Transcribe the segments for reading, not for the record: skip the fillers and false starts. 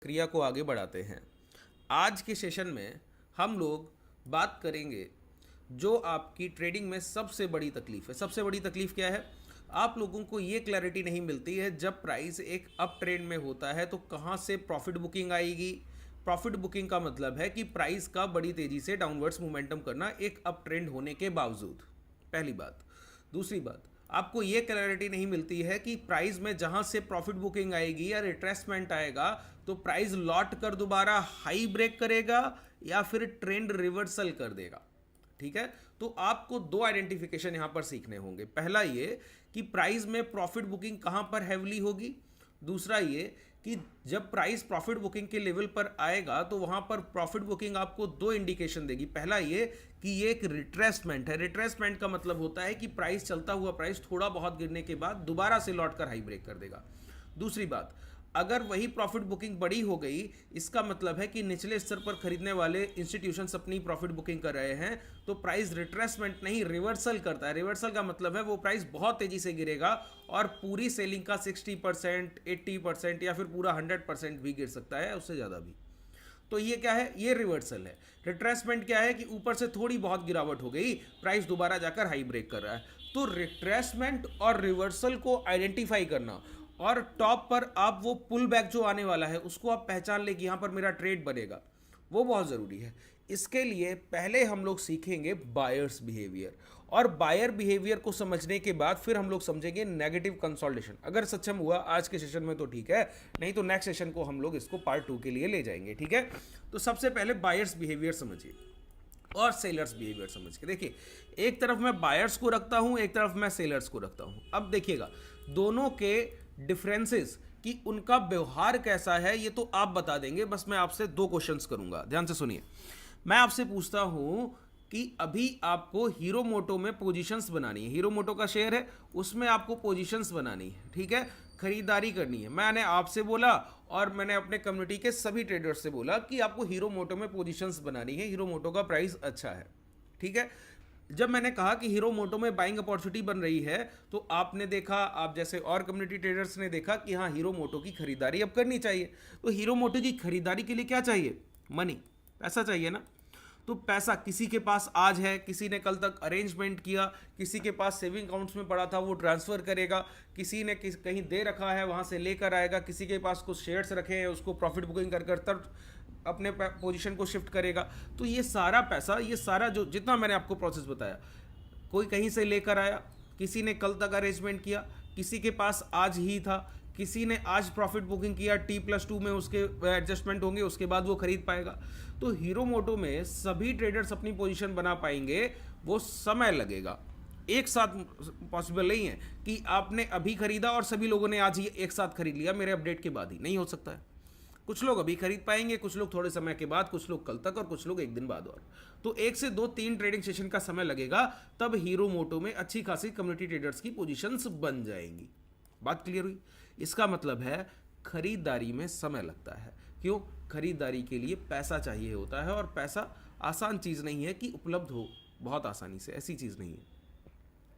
क्रिया को आगे बढ़ाते हैं। आज के सेशन में हम लोग बात करेंगे जो आपकी ट्रेडिंग में सबसे बड़ी तकलीफ है। सबसे बड़ी तकलीफ क्या है? आप लोगों को ये क्लैरिटी नहीं मिलती है जब प्राइस एक अप ट्रेंड में होता है तो कहाँ से प्रॉफिट बुकिंग आएगी। प्रॉफिट बुकिंग का मतलब है कि प्राइस का बड़ी तेजी से डाउनवर्ड्स मोमेंटम करना एक अप ट्रेंड होने के बावजूद। पहली बात। दूसरी बात, आपको ये क्लैरिटी नहीं मिलती है कि प्राइस में जहां से प्रॉफिट बुकिंग आएगी या रिट्रेसमेंट आएगा तो प्राइस लौट कर दोबारा हाई ब्रेक करेगा या फिर ट्रेंड रिवर्सल कर देगा। ठीक है, तो आपको दो आइडेंटिफिकेशन यहां पर सीखने होंगे। पहला ये कि प्राइस में प्रॉफिट बुकिंग कहां पर हैवली होगी। दूसरा ये कि जब प्राइस प्रॉफिट बुकिंग के लेवल पर आएगा तो वहां पर प्रॉफिट बुकिंग आपको दो इंडिकेशन देगी। पहला ये कि ये एक रिट्रेसमेंट है। रिट्रेसमेंट का मतलब होता है कि प्राइस चलता हुआ प्राइस थोड़ा बहुत गिरने के बाद दोबारा से लौट कर हाई ब्रेक कर देगा। दूसरी बात, अगर वही प्रॉफिट बुकिंग बड़ी हो गई, इसका मतलब है कि निचले स्तर पर खरीदने वाले इंस्टीट्यूशंस अपनी प्रॉफिट बुकिंग कर रहे हैं तो प्राइस रिट्रेसमेंट नहीं रिवर्सल करता है। रिवर्सल का मतलब है वो प्राइस बहुत तेजी से गिरेगा और पूरी सेलिंग का 60%, 80% या फिर पूरा 100% भी गिर सकता है, उससे ज़्यादा भी। तो ये क्या है? ये रिवर्सल है। रिट्रेसमेंट क्या है कि ऊपर से थोड़ी बहुत गिरावट हो गई, प्राइस दोबारा जाकर हाई ब्रेक कर रहा है। तो रिट्रेसमेंट और रिवर्सल को आइडेंटिफाई करना और टॉप पर आप वो पुल बैक जो आने वाला है उसको आप पहचान ले कि यहाँ पर मेरा ट्रेड बनेगा, वो बहुत ज़रूरी है। इसके लिए पहले हम लोग सीखेंगे बायर्स बिहेवियर, और बायर बिहेवियर को समझने के बाद फिर हम लोग समझेंगे नेगेटिव कंसोलिडेशन। अगर सक्षम हुआ आज के सेशन में तो ठीक है, नहीं तो नेक्स्ट सेशन को हम लोग इसको पार्ट 2 के लिए ले जाएंगे। ठीक है, तो सबसे पहले बायर्स बिहेवियर समझिए और सेलर्स बिहेवियर समझ के देखिए। एक तरफ मैं बायर्स को रखता हूं, एक तरफ मैं सेलर्स को रखता हूं। अब देखिएगा दोनों के डिफरेंसेस कि उनका व्यवहार कैसा है ये तो आप बता देंगे। बस मैं आपसे दो क्वेश्चंस करूंगा, ध्यान से सुनिए। मैं आपसे पूछता हूं कि अभी आपको हीरो मोटो में पोजीशंस बनानी है। हीरो मोटो का शेयर है, उसमें आपको पोजीशंस बनानी है। ठीक है, खरीदारी करनी है। मैंने आपसे बोला और मैंने अपने कम्युनिटी के सभी ट्रेडर्स से बोला कि आपको हीरो मोटो में पोजीशंस बनानी है, हीरो मोटो का प्राइस अच्छा है। ठीक है, जब मैंने कहा कि हीरो मोटो में बाइंग अपॉर्चुनिटी बन रही है तो आपने देखा, आप जैसे और कम्युनिटी ट्रेडर्स ने देखा कि हाँ हीरो मोटो की खरीदारी अब करनी चाहिए। तो हीरो मोटो की खरीदारी के लिए क्या चाहिए? मनी, पैसा चाहिए ना। तो पैसा किसी के पास आज है, किसी ने कल तक अरेंजमेंट किया, किसी के पास सेविंग अकाउंट्स में पड़ा था वो ट्रांसफ़र करेगा, किसी ने कहीं दे रखा है वहाँ से लेकर आएगा, किसी के पास कुछ शेयर्स रखे हैं उसको प्रॉफिट बुकिंग कर कर तब अपने पोजीशन को शिफ्ट करेगा। तो ये सारा पैसा, ये सारा जो जितना मैंने आपको प्रोसेस बताया, कोई कहीं से लेकर आया, किसी ने कल तक अरेंजमेंट किया, किसी के पास आज ही था, किसी ने आज प्रॉफिट बुकिंग किया, T+2 में उसके एडजस्टमेंट होंगे, उसके बाद वो खरीद पाएगा। तो हीरो मोटो में सभी ट्रेडर्स अपनी पोजीशन बना पाएंगे, वो समय लगेगा। एक साथ पॉसिबल नहीं है कि आपने अभी खरीदा और सभी लोगों ने आज ही एक साथ खरीद लिया मेरे अपडेट के बाद ही, नहीं हो सकता है। कुछ लोग अभी खरीद पाएंगे, कुछ लोग थोड़े समय के बाद, कुछ लोग कल तक और कुछ लोग एक दिन बाद। और तो 1 से 2-3 ट्रेडिंग सेशन का समय लगेगा, तब हीरो मोटो में अच्छी खासी कम्युनिटी ट्रेडर्स की पोजीशंस बन जाएंगी। बात क्लियर हुई? इसका मतलब है खरीदारी में समय लगता है। क्यों? खरीदारी के लिए पैसा चाहिए होता है और पैसा आसान चीज़ नहीं है कि उपलब्ध हो बहुत आसानी से, ऐसी चीज़ नहीं है।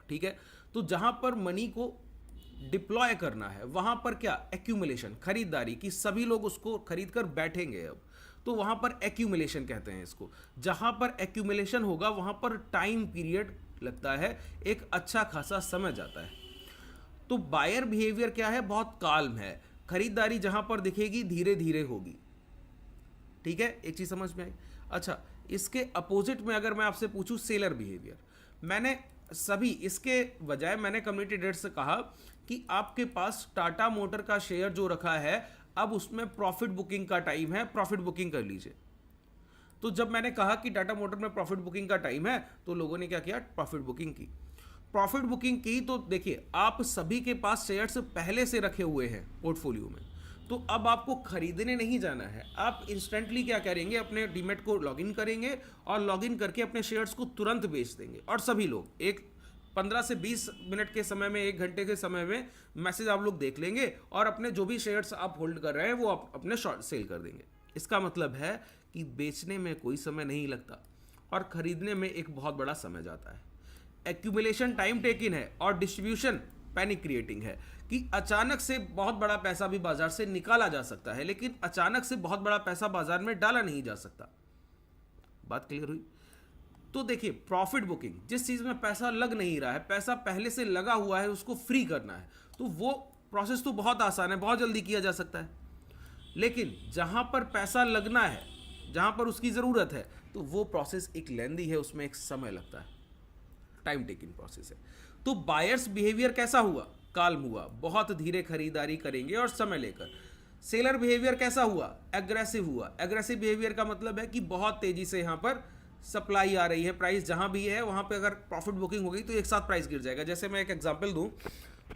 ठीक है, तो जहां पर मनी को डिप्लॉय करना है वहां पर क्या? एक्यूमुलेशन, खरीदारी की सभी लोग उसको खरीद कर बैठेंगे अब, तो वहां पर एक्यूमुलेशन कहते हैं इसको। जहां पर एक्यूमुलेशन होगा वहां पर टाइम पीरियड लगता है, एक अच्छा खासा समय जाता है। तो बायर बिहेवियर क्या है? बहुत काल्म है। खरीदारी जहां पर दिखेगी धीरे धीरे होगी। ठीक है, एक चीज समझ में आई? अच्छा, इसके अपोजिट में अगर मैं आपसे पूछूं सेलर बिहेवियर, मैंने सभी इसके बजाय मैंने कम्युनिटी ट्रेडर्स से कहा कि आपके पास टाटा मोटर का शेयर जो रखा है, अब उसमें प्रॉफिट बुकिंग का टाइम है, प्रॉफिट बुकिंग कर लीजिए। तो जब मैंने कहा कि टाटा मोटर में प्रॉफिट बुकिंग का टाइम है तो लोगों ने क्या किया? प्रॉफिट बुकिंग की। प्रॉफिट बुकिंग की तो देखिए, आप सभी के पास शेयर्स पहले से रखे हुए हैं पोर्टफोलियो में, तो अब आपको खरीदने नहीं जाना है। आप इंस्टेंटली क्या करेंगे? अपने डीमेट को लॉगिन करेंगे और लॉगिन करके अपने शेयर्स को तुरंत बेच देंगे। और सभी लोग एक 15 से 20 मिनट के समय में, 1 घंटे के समय में मैसेज आप लोग देख लेंगे और अपने जो भी शेयर्स आप होल्ड कर रहे हैं वो आप अपने शॉर्ट सेल कर देंगे। इसका मतलब है कि बेचने में कोई समय नहीं लगता और खरीदने में एक बहुत बड़ा समय जाता है। एक्यूमुलेशन टाइम टेकिन है और डिस्ट्रीब्यूशन पैनिक क्रिएटिंग है कि अचानक से बहुत बड़ा पैसा भी बाजार से निकाला जा सकता है, लेकिन अचानक से बहुत बड़ा पैसा बाजार में डाला नहीं जा सकता। बात क्लियर हुई? तो देखिए, प्रॉफिट बुकिंग, जिस चीज में पैसा लग नहीं रहा है, पैसा पहले से लगा हुआ है, उसको फ्री करना है, तो वो प्रोसेस तो बहुत आसान है, बहुत जल्दी किया जा सकता है। लेकिन जहां पर पैसा लगना है, जहां पर उसकी जरूरत है, तो वो प्रोसेस एक लेंदी है, उसमें एक समय लगता है, टाइम टेकिंग प्रोसेस है। तो बायर्स बिहेवियर कैसा हुआ? काल्म हुआ, बहुत धीरे खरीदारी करेंगे और समय लेकर। सेलर बिहेवियर कैसा हुआ? एग्रेसिव हुआ। एग्रेसिव बिहेवियर का मतलब है कि बहुत तेजी से यहां पर सप्लाई आ रही है, प्राइस जहां भी है वहां पे अगर प्रॉफिट बुकिंग हो गई तो एक साथ प्राइस गिर जाएगा। जैसे मैं एक एग्जांपल दूं,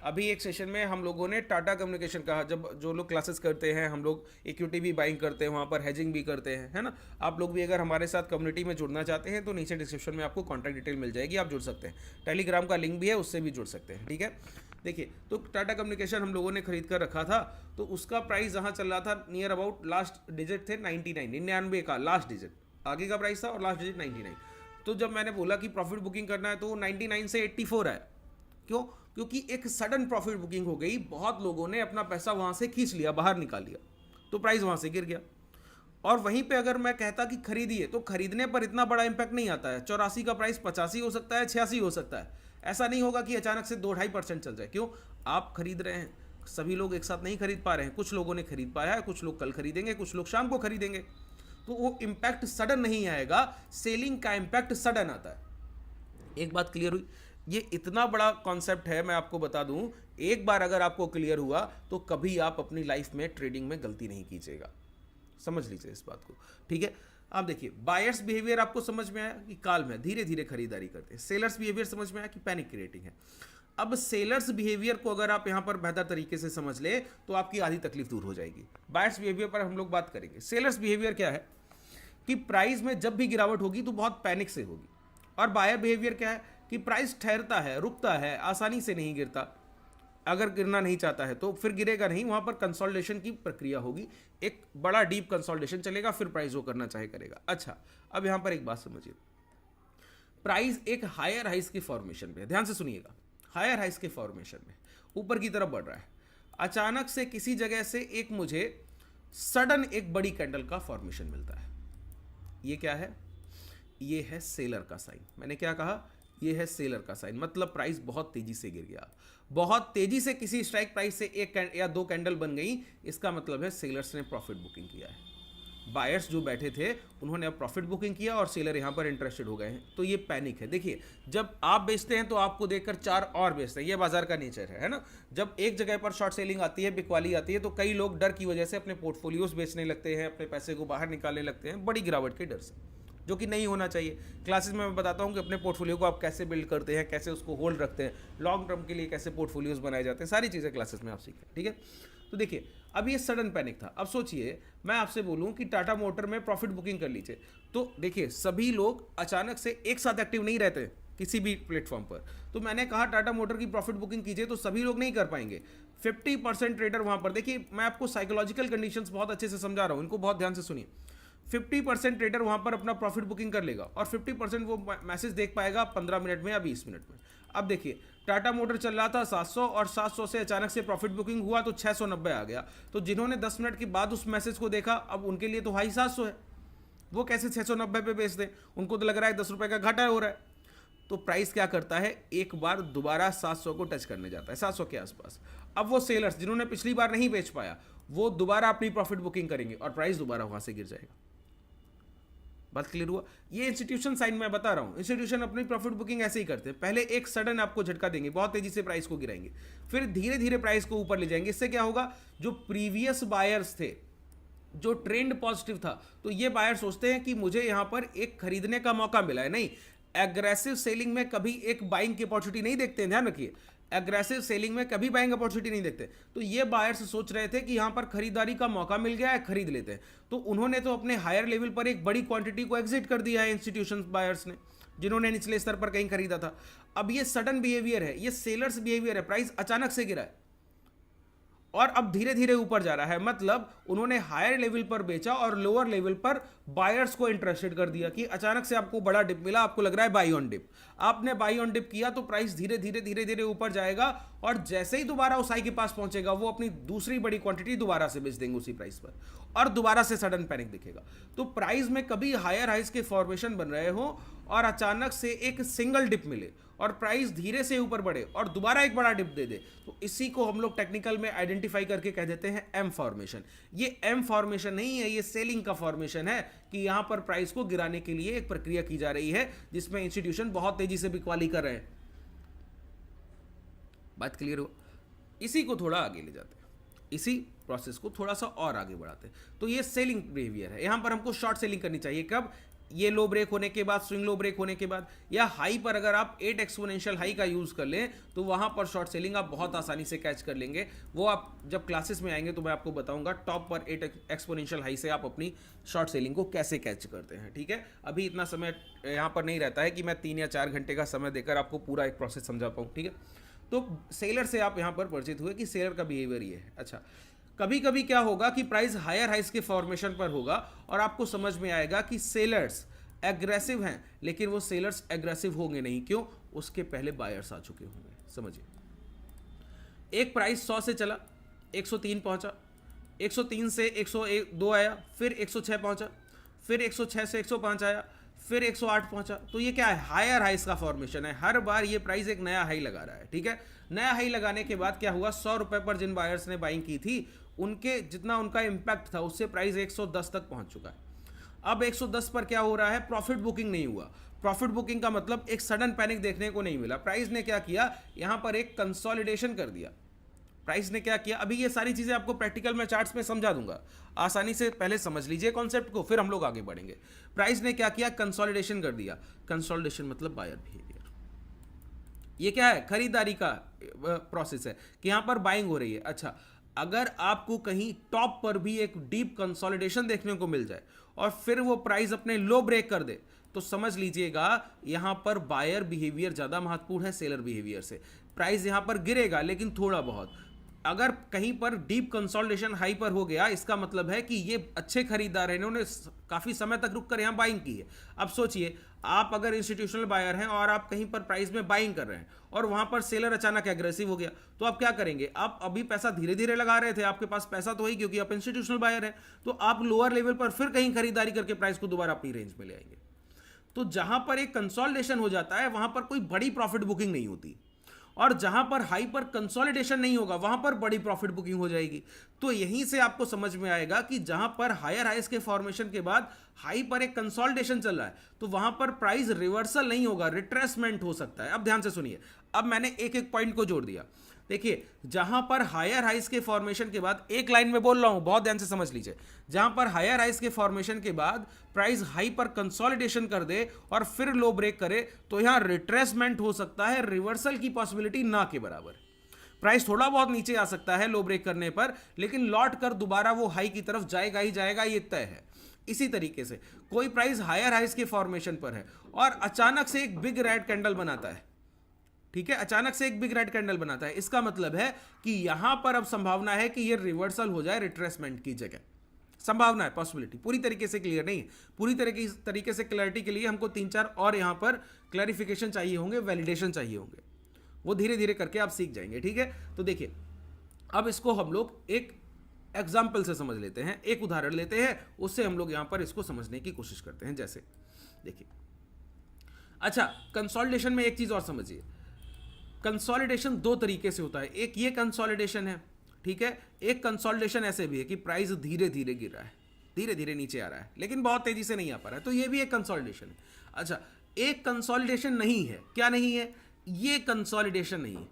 अभी एक सेशन में हम लोगों ने टाटा कम्युनिकेशन कहा, जब जो लोग क्लासेस करते हैं, हम लोग इक्विटी भी बाइंग करते हैं, वहाँ पर हेजिंग भी करते हैं, है ना। आप लोग भी अगर हमारे साथ कम्युनिटी में जुड़ना चाहते हैं तो नीचे डिस्क्रिप्शन में आपको कॉन्टैक्ट डिटेल मिल जाएगी, आप जुड़ सकते हैं। टेलीग्राम का लिंक भी है, उससे भी जुड़ सकते हैं, ठीक है। देखिए, तो टाटा कम्युनिकेशन हम लोगों ने खरीद कर रखा था, तो उसका प्राइस जहाँ चल रहा था नियर अबाउट, लास्ट डिजिट थे 99 का लास्ट डिजिट, आगे का प्राइस था और लास्ट डिजिट 99। तो जब मैंने बोला कि प्रॉफिट बुकिंग करना है तो 99 से 84 है। क्यों? क्योंकि एक सडन प्रॉफिट बुकिंग हो गई, बहुत लोगों ने अपना पैसा वहां से खींच लिया, बाहर निकाल लिया, तो प्राइस वहां से गिर गया। और वहीं पे अगर मैं कहता कि खरीदिए, तो खरीदने पर इतना बड़ा इंपैक्ट नहीं आता है। 84 का प्राइस 85 हो सकता है, 86 हो सकता है। ऐसा नहीं होगा कि अचानक से 2-2.5% चल जाए। क्यों? आप खरीद रहे हैं, सभी लोग एक साथ नहीं खरीद पा रहे हैं, कुछ लोगों ने खरीद पाया है, कुछ लोग कल खरीदेंगे, कुछ लोग शाम को खरीदेंगे, तो वो इंपैक्ट सडन नहीं आएगा। सेलिंग का इंपैक्ट सडन आता है। एक बात क्लियर हुई? ये इतना बड़ा कॉन्सेप्ट है, मैं आपको बता दूं, एक बार अगर आपको क्लियर हुआ तो कभी आप अपनी लाइफ में ट्रेडिंग में गलती नहीं कीजिएगा। समझ लीजिए इस बात को, ठीक है। आप देखिए, बायर्स बिहेवियर आपको समझ में आया कि काल्म है, धीरे धीरे खरीदारी करते हैं। सेलर्स बिहेवियर समझ में आया कि पैनिक क्रिएटिंग है। अब सेलर्स बिहेवियर को अगर आप यहां पर बेहतर तरीके से समझ ले तो आपकी आधी तकलीफ दूर हो जाएगी। बायर्स बिहेवियर पर हम लोग बात करेंगे। सेलर्स बिहेवियर क्या है कि प्राइस में जब भी गिरावट होगी तो बहुत पैनिक से होगी। और बायर बिहेवियर क्या है कि प्राइस ठहरता है, रुकता है, आसानी से नहीं गिरता। अगर गिरना नहीं चाहता है तो फिर गिरेगा नहीं, वहां पर कंसोलिडेशन की प्रक्रिया होगी, एक बड़ा डीप कंसोलिडेशन चलेगा, फिर प्राइस वो करना चाहे करेगा। अच्छा, अब यहां पर एक बात समझिए, प्राइस एक हायर हाइस की फॉर्मेशन में है, ध्यान से सुनिएगा, हायर हाइस के फॉर्मेशन में ऊपर की तरफ बढ़ रहा है। अचानक से किसी जगह से एक मुझे सडन एक बड़ी कैंडल का फॉर्मेशन मिलता है। ये क्या है? ये है सेलर का साइन। मैंने क्या कहा? ये है सेलर का साइन, मतलब प्राइस बहुत तेजी से गिर गया। बहुत तेजी से किसी स्ट्राइक प्राइस से एक या दो कैंडल बन गई, इसका मतलब है सेलर्स ने प्रॉफिट बुकिंग किया है। बायर्स जो बैठे थे उन्होंने अब प्रॉफिट बुकिंग किया और सेलर यहां पर इंटरेस्टेड हो गए हैं, तो ये पैनिक है। देखिए, जब आप बेचते हैं तो आपको देखकर चार और बेचते हैं, ये बाजार का नेचर है ना। जब एक जगह पर शॉर्ट सेलिंग आती है, बिकवाली आती है, तो कई लोग डर की वजह से अपने पोर्टफोलियोज बेचने लगते हैं, अपने पैसे को बाहर निकालने लगते हैं, बड़ी गिरावट के डर से, जो कि नहीं होना चाहिए। क्लासेस में मैं बताता हूं कि अपने पोर्टफोलियो को आप कैसे बिल्ड करते हैं, कैसे उसको होल्ड रखते हैं, लॉन्ग टर्म के लिए कैसे पोर्टफोलियोज बनाए जाते हैं, सारी चीज़ें क्लासेस में आप सीखें, ठीक है। तो देखिए, अब ये सडन पैनिक था। अब सोचिए, मैं आपसे बोलूं कि टाटा मोटर में प्रॉफिट बुकिंग कर लीजिए, तो देखिए सभी लोग अचानक से एक साथ एक्टिव नहीं रहते किसी भी प्लेटफॉर्म पर। तो मैंने कहा टाटा मोटर की प्रॉफिट बुकिंग कीजिए, तो सभी लोग नहीं कर पाएंगे। 50% ट्रेडर वहां पर, देखिए मैं आपको साइकोलॉजिकल कंडीशंस बहुत अच्छे से समझा रहा हूं, इनको बहुत ध्यान से सुनिए। 50% ट्रेडर वहां पर अपना प्रॉफिट बुकिंग कर लेगा और 50% वो मैसेज देख पाएगा 15 मिनट में या 20 मिनट में। अब देखिए, टाटा मोटर चल रहा था 700 और 700 से अचानक से प्रॉफिट बुकिंग हुआ तो 690 आ गया। तो जिन्होंने 10 मिनट के बाद उस मैसेज को देखा, अब उनके लिए तो हाई 700 है, वो कैसे 690 पे बेच दें? उनको तो लग रहा है 10 रुपए का घाटा हो रहा है। तो प्राइस क्या करता है, एक बार दोबारा 700 को टच करने जाता है, 700 के आसपास। अब वो सेलर्स जिन्होंने पिछली बार नहीं बेच पाया, वो दोबारा अपनी प्रॉफिट बुकिंग करेंगे और प्राइस दोबारा वहां से गिर जाएगा। बात क्लियर हुआ? ये इंस्टीट्यूशन साइन मैं बता रहा हूं, इंस्टीट्यूशन अपनी प्रॉफिट बुकिंग ऐसे ही करते हैं। पहले एक सडन आपको झटका देंगे, बहुत तेजी से प्राइस को गिराएंगे, फिर धीरे धीरे प्राइस को ऊपर ले जाएंगे। इससे क्या होगा, जो प्रीवियस बायर्स थे, जो ट्रेंड पॉजिटिव था, तो ये बायर सोचते हैं कि मुझे यहां पर एक खरीदने का मौका मिला है। नहीं, एग्रेसिव सेलिंग में कभी एक बाइंग की अपॉर्चुनिटी नहीं देखते हैं, ध्यान रखिए। एग्रेसिव सेलिंग में कभी बाइंग अपॉर्चुनिटी नहीं देखते। तो ये बायर्स सोच रहे थे कि यहां पर खरीदारी का मौका मिल गया है, खरीद लेते हैं। तो उन्होंने तो अपने हायर लेवल पर एक बड़ी क्वांटिटी को एग्जिट कर दिया है, इंस्टीट्यूशन बायर्स ने, जिन्होंने निचले स्तर पर कहीं खरीदा था। अब ये सडन बिहेवियर है, ये सेलर्स बिहेवियर है, प्राइस अचानक से गिरा है और अब धीरे धीरे ऊपर जा रहा है। मतलब उन्होंने हायर लेवल पर बेचा और लोअर लेवल पर बायर्स को इंटरेस्टेड कर दिया कि अचानक से आपको बड़ा डिप मिला, आपको लग रहा है बाई ऑन डिप, आपने बाई ऑन डिप किया तो प्राइस धीरे धीरे धीरे धीरे ऊपर जाएगा और जैसे ही दोबारा उस हाई के पास पहुंचेगा वो अपनी दूसरी बड़ी क्वांटिटी दोबारा से बेच देंगे उसी प्राइस पर, और दोबारा से सडन पैनिक दिखेगा। तो प्राइस में कभी हायर हाइज के फॉर्मेशन बन रहे हो और अचानक से एक सिंगल डिप मिले और प्राइस धीरे से ऊपर बढ़े और दोबारा एक बड़ा डिप दे दे, तो इसी को हम लोग टेक्निकल में आइडेंटिफाई करके कह देते हैं एम फॉर्मेशन। ये एम फॉर्मेशन नहीं है, ये सेलिंग का फॉर्मेशन है कि यहां पर प्राइस को गिराने के लिए एक प्रक्रिया की जा रही है जिसमें इंस्टीट्यूशन बहुत तेजी से बिकवाली कर रहे हैं। बात क्लियर हो? इसी को थोड़ा आगे ले जाते हैं, इसी प्रोसेस को थोड़ा सा और आगे बढ़ाते हैं। तो ये सेलिंग बिहेवियर है। यहां पर हमको शॉर्ट सेलिंग करनी चाहिए कब? ये लो ब्रेक होने के बाद, स्विंग लो ब्रेक होने के बाद, या हाई पर अगर आप 8 एक्सपोनेंशियल हाई का यूज कर लें तो वहां पर शॉर्ट सेलिंग आप बहुत आसानी से कैच कर लेंगे। वो आप जब क्लासेस में आएंगे तो मैं आपको बताऊंगा टॉप पर 8 एक्सपोनेंशियल हाई से आप अपनी शॉर्ट सेलिंग को कैसे कैच करते हैं। ठीक है, अभी इतना समय यहां पर नहीं रहता है कि मैं 3 या 4 घंटे का समय देकर आपको पूरा एक प्रोसेस समझा पाऊँ। ठीक है, तो सेलर से आप यहां पर परिचित हुए कि सेलर का बिहेवियर ये है। अच्छा, कभी कभी क्या होगा कि प्राइस हायर हाइस के फॉर्मेशन पर होगा और आपको समझ में आएगा कि सेलर्स एग्रेसिव हैं, लेकिन वो सेलर्स एग्रेसिव होंगे नहीं। क्यों? उसके पहले बायर्स आ चुके होंगे। समझिए, एक प्राइस 100 से चला, 103 पहुंचा, 103 से 102 आया, फिर 106 पहुंचा, फिर 106 से 105 आया, फिर 108 पहुंचा। तो ये क्या है? हायर हाइस का फॉर्मेशन है। हर बार ये प्राइस एक नया हाई लगा रहा है। ठीक है, नया हाई लगाने के बाद क्या हुआ? 100 रुपए पर जिन बायर्स ने बाइंग की थी उनके जितना उनका इंपैक्ट था उससे प्राइस 110 तक पहुंच चुका है। अब 110 पर क्या हो रहा है? प्रॉफिट बुकिंग नहीं हुआ। प्रॉफिट बुकिंग का मतलब एक सडन पैनिक देखने को नहीं मिला। प्राइस ने क्या किया? यहां पर एक कंसोलिडेशन कर दिया। प्राइस ने क्या किया? अभी ये सारी चीजें आपको प्रैक्टिकल में चार्ट्स में समझा दूंगा, आसानी से पहले समझ लीजिए कॉन्सेप्ट को, फिर हम लोग आगे बढ़ेंगे। प्राइस ने क्या किया? कंसोलिडेशन कर दिया। कंसोलिडेशन मतलब बायर बिहेवियर। ये क्या है? खरीदारी का प्रोसेस है कि यहां पर बाइंग हो रही है। अच्छा, अगर आपको कहीं टॉप पर भी एक डीप कंसोलिडेशन देखने को मिल जाए और फिर वो प्राइस अपने लो ब्रेक कर दे तो समझ लीजिएगा यहां पर बायर बिहेवियर ज्यादा महत्वपूर्ण है सेलर बिहेवियर से। प्राइस यहां पर गिरेगा लेकिन थोड़ा बहुत। अगर कहीं पर डीप कंसोलिडेशन हाई पर हो गया, इसका मतलब है कि ये अच्छे खरीदार हैं, इन्होंने काफी समय तक रुक कर यहां बाइंग की है। अब सोचिए, आप अगर इंस्टीट्यूशनल बायर हैं और आप कहीं पर प्राइस में बाइंग कर रहे हैं और वहां पर सेलर अचानक एग्रेसिव हो गया, तो आप क्या करेंगे? आप अभी पैसा धीरे धीरे लगा रहे थे, आपके पास पैसा तो है क्योंकि आप इंस्टीट्यूशनल बायर हैं, तो आप लोअर लेवल पर फिर कहीं खरीदारी करके प्राइस को दोबारा अपनी रेंज में ले आएंगे। तो जहां पर एक कंसोलिडेशन हो जाता है वहां पर कोई बड़ी प्रॉफिट बुकिंग नहीं होती, और जहां पर हाई पर कंसोलिडेशन नहीं होगा वहां पर बड़ी प्रॉफिट बुकिंग हो जाएगी। तो यहीं से आपको समझ में आएगा कि जहां पर हायर हाइस के फॉर्मेशन के बाद हाई पर एक कंसोलिडेशन चल रहा है तो वहां पर प्राइस रिवर्सल नहीं होगा, रिट्रेसमेंट हो सकता है। अब ध्यान से सुनिए, अब मैंने एक एक पॉइंट को जोड़ दिया। देखिए, जहां पर हायर हाइस के फॉर्मेशन के बाद, एक लाइन में बोल रहा हूं, बहुत ध्यान से समझ लीजिए, जहां पर हायर हाइस के फॉर्मेशन के बाद प्राइस हाई पर कंसोलिडेशन कर दे और फिर लो ब्रेक करे तो यहां रिट्रेसमेंट हो सकता है, रिवर्सल की पॉसिबिलिटी ना के बराबर। प्राइस थोड़ा बहुत नीचे आ सकता है लो ब्रेक करने पर, लेकिन लौट कर दोबारा वो हाई की तरफ जाएगा ही जाएगा, ये तय है। इसी तरीके से कोई प्राइस हायर हाइस के फॉर्मेशन पर है और अचानक से एक बिग रेड कैंडल बनाता है, ठीक है, अचानक से एक बिग रेड कैंडल बनाता है, इसका मतलब है कि यहां पर अब संभावना है कि ये रिवर्सल हो जाए रिट्रेसमेंट की जगह। संभावना है, पॉसिबिलिटी, पूरी तरीके से क्लियर नहीं है। पूरी तरीके से क्लैरिटी के लिए हमको 3-4 और यहां पर क्लैरिफिकेशन चाहिए होंगे, वैलिडेशन चाहिए होंगे, वो धीरे धीरे करके आप सीख जाएंगे। ठीक है, तो देखिए, अब इसको हम लोग एक एग्जाम्पल से समझ लेते हैं, एक उदाहरण लेते हैं, उससे हम लोग यहां पर इसको समझने की कोशिश करते हैं। जैसे देखिए, अच्छा, कंसोलिडेशन में एक चीज और समझिए, कंसोलिडेशन 2 तरीके से होता है। एक ये कंसोलिडेशन है, ठीक है, एक कंसोलिडेशन ऐसे भी है कि प्राइस धीरे धीरे गिर रहा है, धीरे धीरे नीचे आ रहा है, लेकिन बहुत तेजी से नहीं आ पा रहा है, तो ये भी एक कंसोलिडेशन है। अच्छा, एक कंसोलिडेशन नहीं है, क्या नहीं है? ये कंसोलिडेशन नहीं है,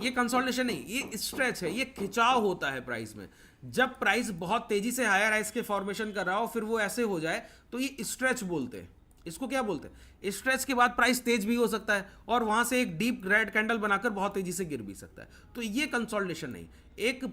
ये कंसोलिडेशन नहीं, ये स्ट्रेच है, ये खिंचाव होता है प्राइस में। जब प्राइस बहुत तेजी से हायर हाइस के फॉर्मेशन कर रहा हो फिर वो ऐसे हो जाए तो ये स्ट्रेच बोलते हैं। इसको क्या बोलते हैं? स्ट्रेच के बाद प्राइस तेज भी हो सकता है और वहां से एक डीप रेड कैंडल बनाकर बहुत तेजी से गिर भी सकता है, तो ये कंसोलिडेशन नहीं। एक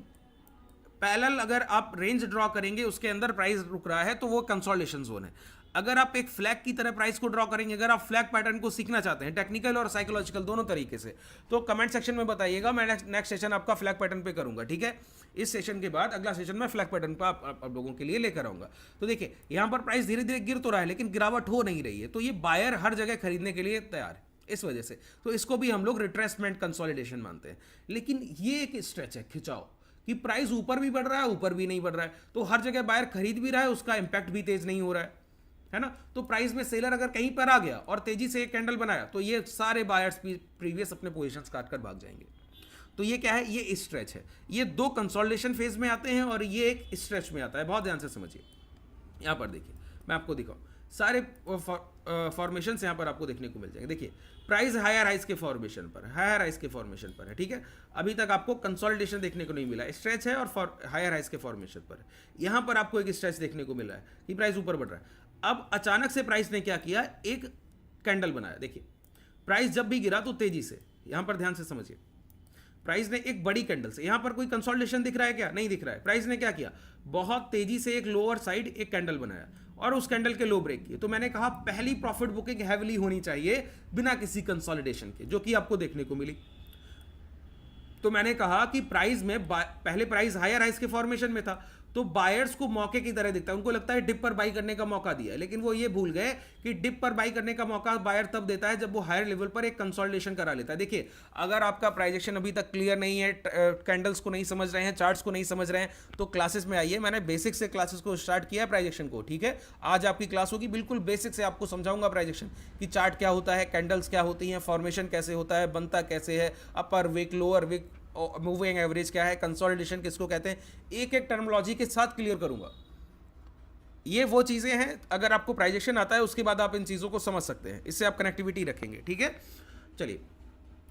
पैरेलल अगर आप रेंज ड्रॉ करेंगे उसके अंदर प्राइस रुक रहा है तो वो कंसोलिडेशन जोन है। अगर आप एक फ्लैग की तरह प्राइस को ड्रॉ करेंगे, अगर आप फ्लैग पैटर्न को सीखना चाहते हैं टेक्निकल और साइकोलॉजिकल दोनों तरीके से, तो कमेंट सेक्शन में बताइएगा, मैं नेक्स्ट सेशन आपका फ्लैग पैटर्न पे करूंगा। ठीक है, इस सेशन के बाद अगला सेशन में फ्लैग पैटर्न पर आप लोगों के लिए लेकर आऊंगा। तो देखिए, यहां पर प्राइस धीरे धीरे गिर तो रहा है लेकिन गिरावट हो नहीं रही है, तो ये बायर हर जगह खरीदने के लिए तैयार है। इस वजह से। तो इसको भी हम लोग रिट्रेसमेंट कंसोलिडेशन मानते हैं। लेकिन ये एक स्ट्रेच है, खिंचाव, कि प्राइस ऊपर भी बढ़ रहा है, ऊपर भी नहीं बढ़ रहा है, तो हर जगह बायर खरीद भी रहा है, उसका इंपैक्ट भी तेज नहीं हो रहा है ना। तो प्राइस में सेलर अगर कहीं पर आ गया और तेजी से एक कैंडल बनाया तो ये सारे बायर्स भी प्रीवियस अपने पोजीशंस काट कर भाग जाएंगे। तो ये क्या है, ये स्ट्रेच है। ये दो कंसोलिडेशन फेज में आते हैं और ये एक स्ट्रेच में आता है। बहुत ध्यान से समझिए। यहाँ पर देखिए, मैं आपको दिखाऊं, सारे फॉर्मेशन यहाँ पर आपको देखने को मिल जाएंगे। देखिए प्राइस हायर राइज के फॉर्मेशन पर, हायर राइज के फॉर्मेशन पर है, ठीक है। अभी तक आपको कंसोलिडेशन देखने को नहीं मिला, स्ट्रेच है और हायर राइज के फॉर्मेशन पर। यहाँ पर आपको एक स्ट्रेच देखने को मिला है कि प्राइस ऊपर बढ़ रहा है। अब अचानक से प्राइस ने क्या किया, एक कैंडल बनाया। देखिए प्राइस जब भी गिरा तो तेजी से, यहाँ पर ध्यान से समझिए, प्राइस ने एक बड़ी कैंडल से, यहां पर कोई कंसोलिडेशन दिख रहा है क्या, नहीं दिख रहा है। प्राइस ने क्या किया, बहुत तेजी से एक लोअर साइड एक कैंडल बनाया और उस कैंडल के लो ब्रेक किए। तो मैंने कहा पहली प्रॉफिट बुकिंग हैवीली होनी चाहिए बिना किसी कंसोलिडेशन के, जो कि आपको देखने को मिली। तो मैंने कहा कि प्राइस में पहले प्राइस हायर हाइस के फॉर्मेशन में था, तो बायर्स को मौके की तरह दिखता है, उनको लगता है डिप पर बाई करने का मौका दिया है। लेकिन वो ये भूल गए कि डिप पर बाई करने का मौका बायर तब देता है जब वो हायर लेवल पर एक कंसोलिडेशन करा लेता है। देखिए अगर आपका प्राइजेक्शन अभी तक क्लियर नहीं है, कैंडल्स को नहीं समझ रहे हैं, चार्ट्स को नहीं समझ रहे हैं, तो क्लासेस में आइए। मैंने बेसिक से क्लासेस को स्टार्ट किया है प्राइजेक्शन को, ठीक है। आज आपकी क्लास होगी बिल्कुल बेसिक से, आपको समझाऊंगा प्राइजेक्शन कि चार्ट क्या होता है, कैंडल्स क्या होती हैं, फॉर्मेशन कैसे होता है, बनता कैसे है, upper wick, lower wick, moving average क्या है, कंसोलिडेशन किसको कहते हैं, एक एक टर्मिनोलॉजी के साथ क्लियर करूंगा। ये वो चीजें हैं, अगर आपको प्राइजेक्शन आता है उसके बाद आप इन चीजों को समझ सकते हैं, इससे आप कनेक्टिविटी रखेंगे, ठीक है। चलिए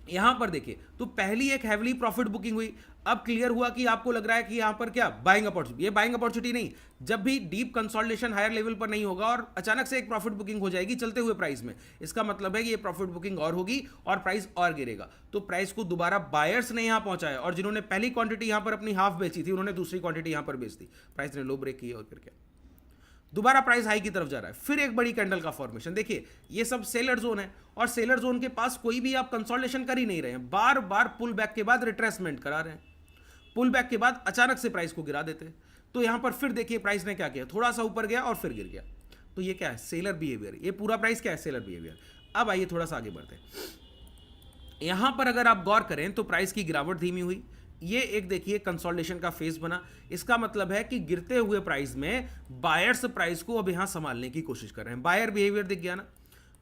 यहां पर देखिए, तो पहली एक हैवीली प्रॉफिट बुकिंग हुई। अब क्लियर हुआ कि आपको लग रहा है कि यहां पर क्या बाइंग अपॉर्चुनिटी, ये बाइंग अपॉर्चुनिटी नहीं, जब भी डीप कंसोलिडेशन हायर लेवल पर नहीं होगा और अचानक से एक प्रॉफिट बुकिंग हो जाएगी चलते हुए प्राइस में, इसका मतलब है कि ये प्रॉफिट बुकिंग और होगी और प्राइस और गिरेगा। तो प्राइस को दोबारा बायर्स ने यहां पहुंचाया और जिन्होंने पहली क्वांटिटी यहां पर अपनी हाफ बेची थी उन्होंने दूसरी क्वांटिटी यहां पर बेच दी, प्राइस ने लो ब्रेक की और फिर क्या, दोबारा प्राइस हाई की तरफ जा रहा है। फिर एक बड़ी कैंडल का फॉर्मेशन, देखिए ये सब सेलर जोन है और सेलर जोन के पास कोई भी आप कंसोलिडेशन कर ही नहीं रहे हैं, बार बार पुल बैक के बाद रिट्रेसमेंट करा रहे हैं, पुल बैक के बाद अचानक से प्राइस को गिरा देते हैं। तो यहां पर फिर देखिए प्राइस ने क्या किया, थोड़ा सा ऊपर गया और फिर गिर गया। तो ये क्या है, सेलर बिहेवियर, ये पूरा प्राइस क्या है, सेलर बिहेवियर। अब आइए थोड़ा सा आगे बढ़ते हैं। यहां पर अगर आप गौर करें तो प्राइस की गिरावट धीमी हुई, ये एक देखिए कंसोलिडेशन का फेज बना। इसका मतलब है कि गिरते हुए प्राइस में बायर्स प्राइस को अब यहां संभालने की कोशिश कर रहे हैं। बायर बिहेवियर दिख गया ना,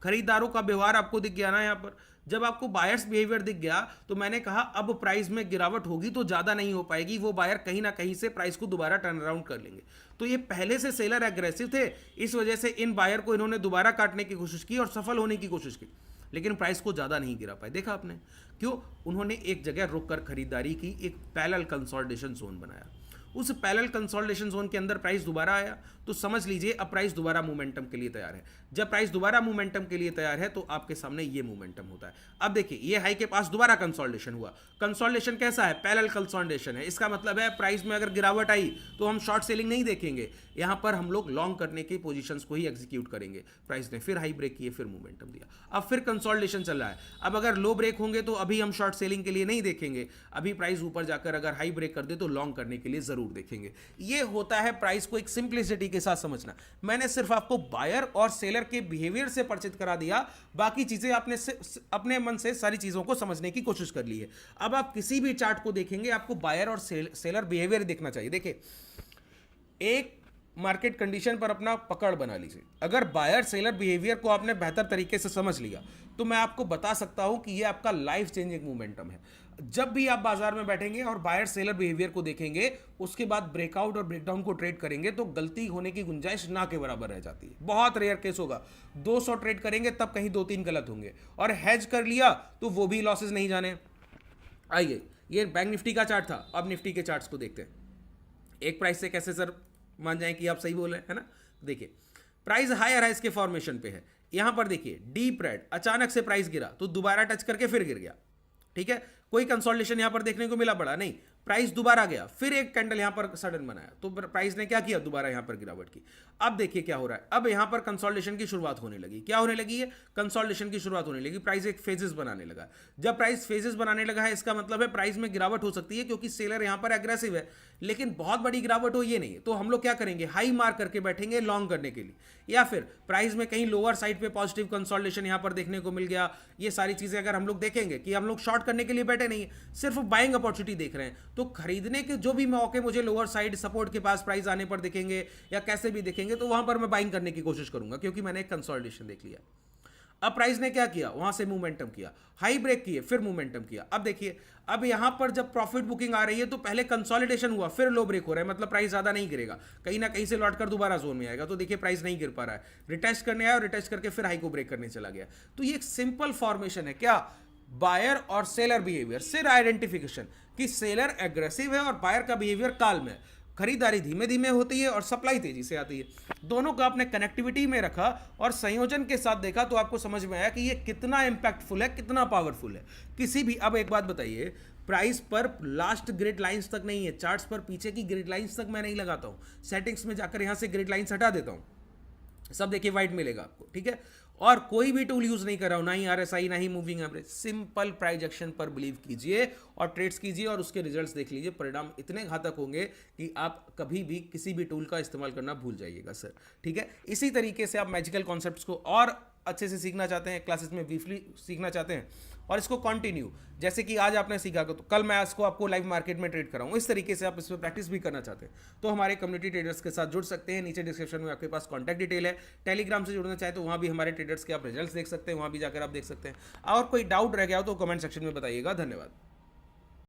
खरीदारों का व्यवहार आपको दिख गया ना। यहां पर जब आपको बायर्स बिहेवियर दिख गया तो मैंने कहा अब प्राइस में गिरावट होगी तो ज्यादा नहीं हो पाएगी, वो बायर कहीं ना कहीं से प्राइस को दोबारा टर्न अराउंड कर लेंगे। तो ये पहले से सेलर एग्रेसिव थे, इस वजह से इन बायर को इन्होंने दोबारा काटने की कोशिश की और सफल होने की कोशिश की, लेकिन प्राइस को ज्यादा नहीं गिरा पाए। देखा आपने क्यों, उन्होंने एक जगह रुककर खरीदारी की, एक पैरेलल कंसोलिडेशन जोन बनाया। उस पैरेलल कंसोलिडेशन जोन के अंदर प्राइस दोबारा आया तो समझ लीजिए अब प्राइस दोबारा मोमेंटम के लिए तैयार है। जब प्राइस दोबारा मोमेंटम के लिए तैयार है तो आपके सामने ये मोमेंटम होता है। अब देखिए ये हाई के पास दोबारा कंसोलिडेशन हुआ, कंसोलिडेशन कैसा है, पैरेलल कंसोलिडेशन है। इसका मतलब है प्राइस में अगर गिरावट आई तो हम शॉर्ट सेलिंग नहीं देखेंगे, यहां पर हम लोग लॉन्ग करने की पोजीशंस को ही एग्जीक्यूट करेंगे। प्राइस ने फिर हाई ब्रेक किए, फिर मोमेंटम दिया, अब फिर कंसोलिडेशन चल रहा है। अब अगर लो ब्रेक होंगे तो अभी हम शॉर्ट सेलिंग के लिए नहीं देखेंगे, अभी प्राइस ऊपर जाकर अगर हाई ब्रेक कर दे तो लॉन्ग करने के लिए जरूर देखेंगे। ये होता है प्राइस को एक सिंप्लिसिटी के साथ समझना। मैंने सिर्फ आपको बायर और सेलर के बिहेवियर से परिचित करा दिया, बाकी चीजें आपने अपने मन से सारी चीजों को समझने की कोशिश कर ली है। अब आप किसी भी चार्ट को देखेंगे आपको बायर और सेलर बिहेवियर देखना चाहिए। देखिए एक मार्केट कंडीशन पर अपना पकड़ बना लीजिए, अगर बायर सेलर बिहेवियर को आपने बेहतर तरीके से समझ लिया तो मैं आपको बता सकता हूं कि यह आपका लाइफ चेंजिंग मोमेंटम है। जब भी आप बाजार में बैठेंगे और बायर सेलर बिहेवियर को देखेंगे, उसके बाद ब्रेकआउट और ब्रेकडाउन को ट्रेड करेंगे तो गलती होने की गुंजाइश ना के बराबर रह जाती है। बहुत रेयर केस होगा, 200 ट्रेड करेंगे तब कहीं 2-3 गलत होंगे, और हैज कर लिया तो वो भी लॉसेस नहीं जाने। आइए ये बैंक निफ्टी का चार्ट था, अब निफ्टी के चार्ट्स को देखते हैं। एक प्राइस से कैसे सर मान जाए कि आप सही बोले, है ना। देखिए प्राइस हायर हाइस के फॉर्मेशन पे है, यहां पर देखिए डीप रेड, अचानक से प्राइस गिरा तो दोबारा टच करके फिर गिर गया, ठीक है। कोई कंसोलिडेशन यहां पर देखने को मिला बड़ा नहीं, प्राइस दोबारा गया, फिर एक कैंडल यहां पर सडन बनाया, तो प्राइस ने क्या किया, दोबारा यहां पर गिरावट की। अब देखिए क्या हो रहा है, अब यहां पर कंसोलिडेशन की शुरुआत होने लगी। क्या होने लगी है, कंसोलिडेशन की शुरुआत होने लगी, प्राइस एक फेजेस बनाने लगा। जब प्राइस फेजेस बनाने लगा है, इसका मतलब है प्राइस में गिरावट हो सकती है, क्योंकि सेलर यहां पर एग्रेसिव है, लेकिन बहुत बड़ी गिरावट हो ये नहीं है। तो हम लोग क्या करेंगे, हाई मार्क करके बैठेंगे लॉन्ग करने के लिए, या फिर प्राइस में कहीं लोअर साइड पे पॉजिटिव कंसोलिडेशन यहां पर देखने को मिल गया, ये सारी चीजें अगर हम लोग देखेंगे कि हम लोग शॉर्ट करने के लिए बैठे नहीं है, सिर्फ बाइंग अपॉर्चुनिटी देख रहे हैं, तो खरीदने के जो भी मौके मुझे लोअर साइड सपोर्ट के पास प्राइस आने पर दिखेंगे या कैसे भी दिखेंगे, तो वहां पर मैं बाइंग करने की कोशिश करूंगा, क्योंकि मैंने एक कंसोलिडेशन देख लिया। अब प्राइस ने क्या किया, वहां से मोमेंटम किया, हाई ब्रेक किए, फिर मोमेंटम किया। अब देखिए, अब यहां पर जब प्रॉफिट बुकिंग आ रही है, तो पहले कंसोलिडेशन हुआ, फिर लो ब्रेक हो रहा है, मतलब प्राइस ज्यादा नहीं गिरेगा, कहीं ना कहीं से लौट कर दोबारा जोन में आएगा। तो देखिए प्राइस नहीं गिर पा रहा है, रिटेस्ट करने आया और रिटेस्ट करके फिर हाई को ब्रेक करने चला गया। तो ये एक सिंपल फॉर्मेशन है, क्या, बायर और सेलर बिहेवियर से आइडेंटिफिकेशन, कि सेलर एग्रेसिव है और बायर का बिहेवियर काल्म है, खरीदारी धीमे धीमे होती है और सप्लाई तेजी से आती है। दोनों का आपने कनेक्टिविटी में रखा और संयोजन के साथ देखा, तो आपको समझ में आया कि ये कितना इंपैक्टफुल है, कितना पावरफुल है। किसी भी, अब एक बात बताइए, प्राइस पर लास्ट ग्रिड लाइंस तक नहीं है, चार्ट्स पर पीछे की ग्रिड लाइंस तक मैं नहीं लगाता हूं, सेटिंग्स में जाकर यहां से ग्रिड लाइंस हटा देता हूं, सब देखिए वाइट मिलेगा आपको, ठीक है। और कोई भी टूल यूज नहीं कर रहा हूं, ना ही आरएसआई, ना ही moving average, simple price action पर बिलीव कीजिए और ट्रेड्स कीजिए और उसके रिजल्ट्स देख लीजिए। परिणाम इतने घातक होंगे कि आप कभी भी किसी भी टूल का इस्तेमाल करना भूल जाइएगा सर, ठीक है। इसी तरीके से आप मैजिकल कॉन्सेप्ट्स को और अच्छे से सीखना चाहते हैं, क्लासेस में ब्रीफली सीखना चाहते हैं और इसको कंटिन्यू, जैसे कि आज आपने सीखा, तो कल मैं इसको आपको लाइव मार्केट में ट्रेड कराऊंगा, इस तरीके से आप इस पर प्रैक्टिस भी करना चाहते हैं, तो हमारे कम्युनिटी ट्रेडर्स के साथ जुड़ सकते हैं। नीचे डिस्क्रिप्शन में आपके पास कॉन्टैक्ट डिटेल है। टेलीग्राम से जुड़ना चाहे तो वहाँ भी हमारे ट्रेडर्स के आप रिजल्ट्स देख सकते हैं, वहाँ भी जाकर आप देख सकते हैं। और कोई डाउट रह गया हो तो कमेंट सेक्शन में बताइएगा। धन्यवाद।